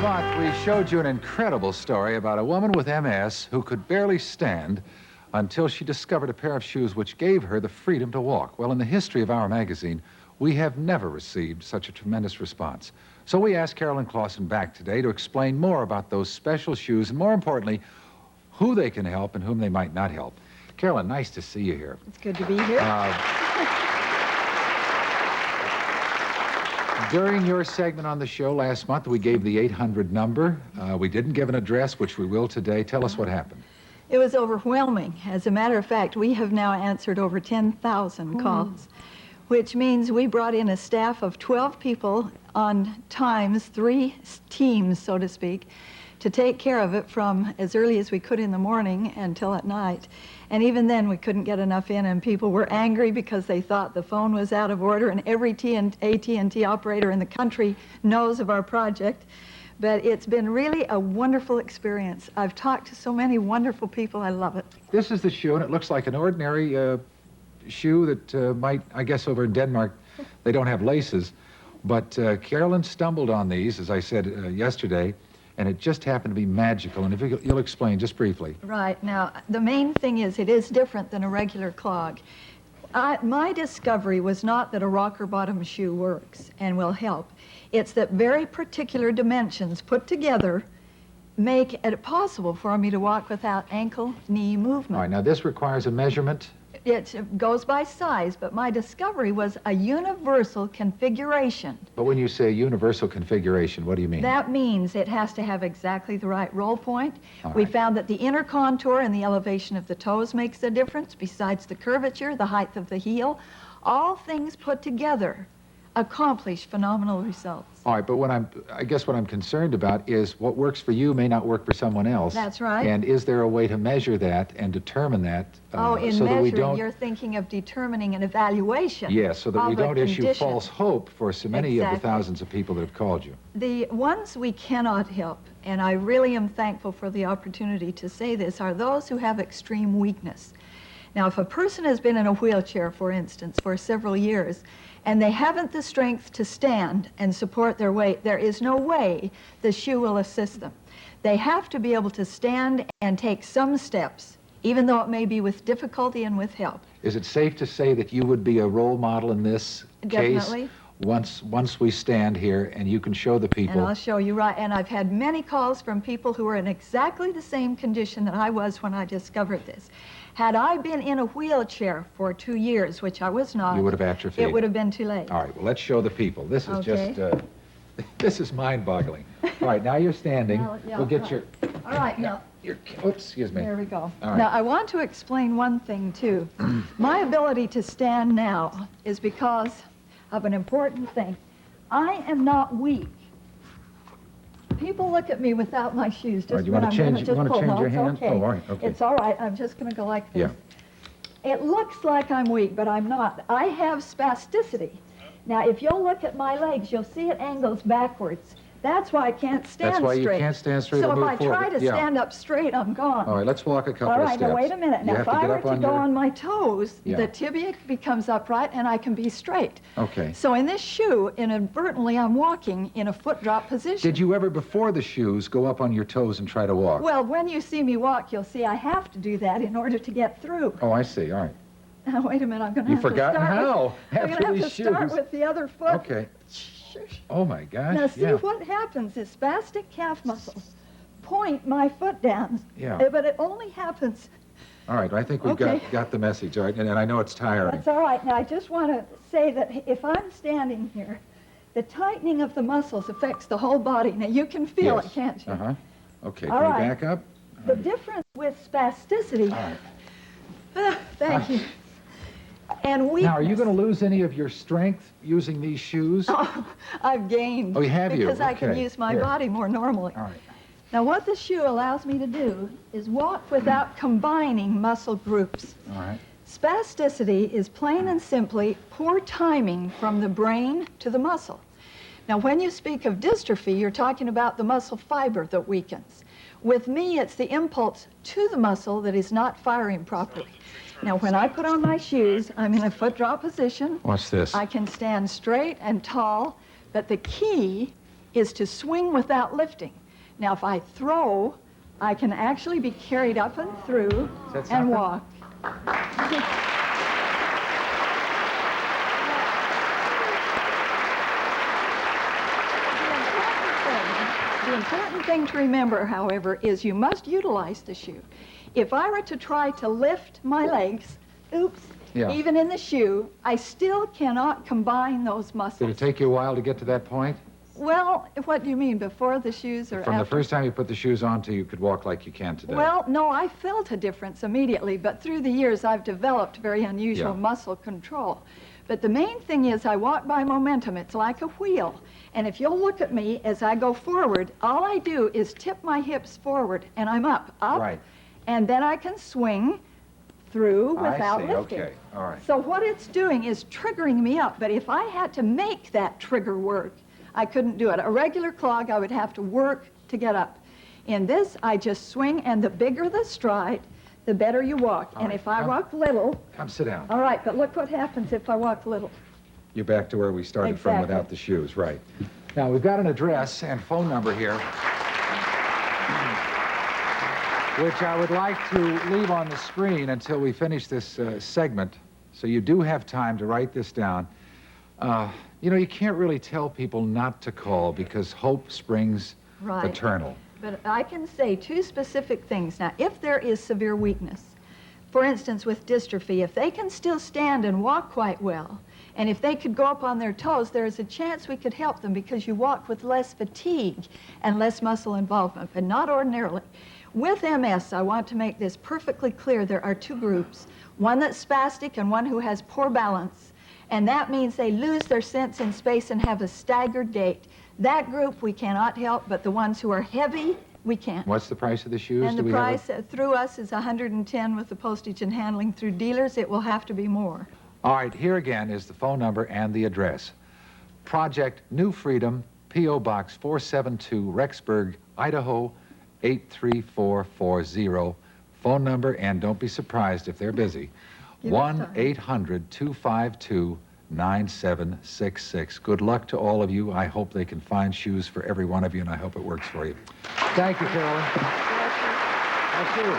month, we showed you an incredible story about a woman with MS who could barely stand until she discovered a pair of shoes which gave her the freedom to walk. Well, in the history of our magazine, we have never received such a tremendous response. So we asked Carolyn Clawson back today to explain more about those special shoes and, more importantly, who they can help and whom they might not help. Carolyn, nice to see you here. It's good to be here. During your segment on the show last month, we gave the 800 number. We didn't give an address, which we will today. Tell us what happened. It was overwhelming. As a matter of fact, we have now answered over 10,000 calls, which means we brought in a staff of 12 people on times, 3 teams, so to speak, to take care of it from as early as we could in the morning until at night. And even then, we couldn't get enough in, and people were angry because they thought the phone was out of order, and every AT&T operator in the country knows of our project. But it's been really a wonderful experience. I've talked to so many wonderful people. I love it. This is the shoe, and it looks like an ordinary shoe that might, I guess over in Denmark, they don't have laces. But Carolyn stumbled on these, as I said yesterday, and it just happened to be magical. And if you'll explain just briefly. Right. Now, the main thing is it is different than a regular clog. My discovery was not that a rocker bottom shoe works and will help. It's that very particular dimensions put together make it possible for me to walk without ankle, knee movement. All right, now this requires a measurement. It goes by size, but my discovery was a universal configuration. But when you say universal configuration, what do you mean? That means it has to have exactly the right roll point. All We right. found that the inner contour and the elevation of the toes makes a difference, besides the curvature, the height of the heel. All things put together accomplish phenomenal results. All right, but I guess what I'm concerned about is what works for you may not work for someone else. That's right. And is there a way to measure that and determine that? In so that we measuring, don't, you're thinking of determining an evaluation. yes, so that we of a don't issue condition. false hope for so many of the Exactly. thousands of people that have called you. The ones we cannot help, and I really am thankful for the opportunity to say this, are those who have extreme weakness. Now, if a person has been in a wheelchair, for instance, for several years, and they haven't the strength to stand and support their weight, there is no way the shoe will assist them. They have to be able to stand and take some steps, even though it may be with difficulty and with help. Is it safe to say that you would be a role model in this Definitely. case? Once we stand here and you can show the people. And I'll show you, right. And I've had many calls from people who are in exactly the same condition that I was when I discovered this. Had I been in a wheelchair for 2 years, which I was not, You would have atrophied. it would have been too late. All right, well, let's show the people. This is Okay. just, this is mind-boggling. All right, now you're standing. Now, yeah, We'll get right. your, All right, now, oops, excuse me. there we go. All right. Now, I want to explain one thing, too. My ability to stand now is because of an important thing. I am not weak. People look at me without my shoes. All right, Just you when wanna I'm gonna change- just you wanna pull. change No, your it's hand? okay. Oh, all right, okay. It's all right. I'm just going to go like this. Yeah. It looks like I'm weak, but I'm not. I have spasticity. Now, if you'll look at my legs, you'll see it angles backwards. That's why I can't stand straight. That's why you can't stand straight So or if move I try forward. to Yeah. stand up straight, I'm gone. All right, let's walk a couple All of right, steps. now wait a minute. You Now, have if to I get were up to on go your... on my toes, Yeah. the tibia becomes upright and I can be straight. Okay. So in this shoe, inadvertently, I'm walking in a foot drop position. Did you ever, before the shoes, go up on your toes and try to walk? Well, when you see me walk, you'll see I have to do that in order to get through. Oh, I see. All right. Now, wait a minute. I'm going to You've have forgotten to start how with, I'm after going to have these to start shoes. with the other foot. Okay. Oh, my gosh. Now, see, yeah. what happens is spastic calf muscles point my foot down. Yeah. But it only happens. All right, I think we've Okay. got the message. All right, and I know it's tiring. That's all right. Now, I just want to say that if I'm standing here, the tightening of the muscles affects the whole body. Now, you can feel Yes. it, can't you? Uh-huh. Okay, All can right. you back up? The difference with spasticity, All right. thank you, and weakness. Now, are you going to lose any of your strength using these shoes? Oh, I've gained. Oh, you have you? Because I can Okay. use my Here. body more normally. All right. Now, what the shoe allows me to do is walk without combining muscle groups. All right. Spasticity is plain and simply poor timing from the brain to the muscle. Now, when you speak of dystrophy, you're talking about the muscle fiber that weakens. With me, it's the impulse to the muscle that is not firing properly. Now, when I put on my shoes, I'm in a foot drop position. What's this? I can stand straight and tall, but the key is to swing without lifting. Now, if I throw, I can actually be carried up and through and walk. The important thing to remember, however, is you must utilize the shoe. If I were to try to lift my legs, even in the shoe, I still cannot combine those muscles. Did it take you a while to get to that point? Well, what do you mean, before the shoes or From after? the first time you put the shoes on till you could walk like you can today? Well, no, I felt a difference immediately, but through the years I've developed very unusual muscle control. But the main thing is I walk by momentum. It's like a wheel. And if you'll look at me as I go forward, all I do is tip my hips forward, and I'm up. Right. And then I can swing through without lifting. Okay, all right. So what it's doing is triggering me up. But if I had to make that trigger work, I couldn't do it. A regular clog, I would have to work to get up. In this, I just swing, and the bigger the stride, the better you walk. And if I walk little... Come sit down. All right, but look what happens if I walk little. You're back to where we started from without the shoes, right. Now, we've got an address and phone number here, which I would like to leave on the screen until we finish this segment, so you do have time to write this down. You know, you can't really tell people not to call because hope springs eternal. But I can say two specific things. Now, if there is severe weakness, for instance, with dystrophy, if they can still stand and walk quite well, and if they could go up on their toes, there is a chance we could help them because you walk with less fatigue and less muscle involvement, but not ordinarily. With MS, I want to make this perfectly clear. There are two groups, one that's spastic and one who has poor balance. And that means they lose their sense in space and have a staggered gait. That group we cannot help, but the ones who are heavy, we can. What's the price of the shoes? And the price through us is $110 with the postage and handling. Through dealers, it will have to be more. All right, here again is the phone number and the address. Project New Freedom, P.O. Box 472, Rexburg, Idaho, 83440. Phone number, and don't be surprised if they're busy, 1-800-252-9766. Good luck to all of you. I hope they can find shoes for every one of you, and I hope it works for you. Thank you, Carolyn. Thank you.